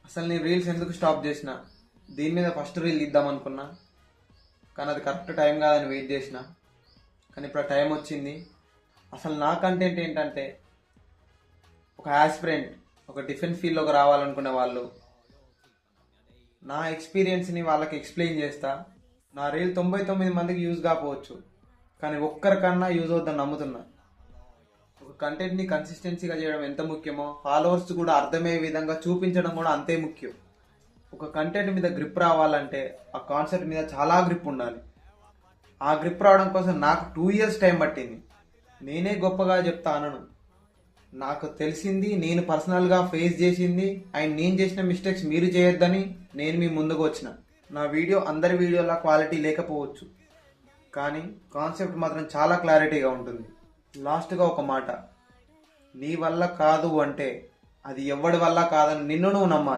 అసలు నేను రీల్స్ ఎందుకు స్టాప్ చేసిన? దీని మీద ఫస్ట్ రీల్ ఇద్దాం అనుకున్నా, కానీ అది కరెక్ట్ టైం కాదని వెయిట్ చేసిన. కానీ ఇప్పుడు ఆ టైం వచ్చింది. అసలు నా కంటెంట్ ఏంటంటే, ఒక యాస్పిరెంట్, ఒక డిఫెన్స్ ఫీల్డ్లోకి రావాలనుకునే వాళ్ళు, నా ఎక్స్పీరియన్స్ని వాళ్ళకి ఎక్స్ప్లెయిన్ చేస్తా. నా రీల్ 99 మందికి యూజ్ కాకపోవచ్చు, కానీ ఒక్కరికన్నా యూజ్ అవుతుందని నమ్ముతున్నా. ఒక కంటెంట్ని కన్సిస్టెన్సీగా చేయడం ఎంత ముఖ్యమో, ఫాలోవర్స్ కూడా అర్థమయ్యే విధంగా చూపించడం కూడా అంతే ముఖ్యం. ఒక కంటెంట్ మీద గ్రిప్ రావాలంటే ఆ కాన్సెప్ట్ మీద చాలా గ్రిప్ ఉండాలి. ఆ గ్రిప్ రావడం కోసం నాకు 2 years టైం పట్టింది. నేనే గొప్పగా చెప్తా అనను. నాకు తెలిసింది, నేను పర్సనల్గా ఫేస్ చేసింది అండ్ నేను చేసిన మిస్టేక్స్ మీరు చేయొద్దని నేను మీ ముందుకు వచ్చిన. నా వీడియో అందరి వీడియోలా క్వాలిటీ లేకపోవచ్చు, కానీ కాన్సెప్ట్ మాత్రం చాలా క్లారిటీగా ఉంటుంది. లాస్ట్గా ఒక మాట, నీ వల్ల కాదు అంటే అది ఎవడి వల్ల కాదని నిన్ను నువ్వు నమ్మాలి.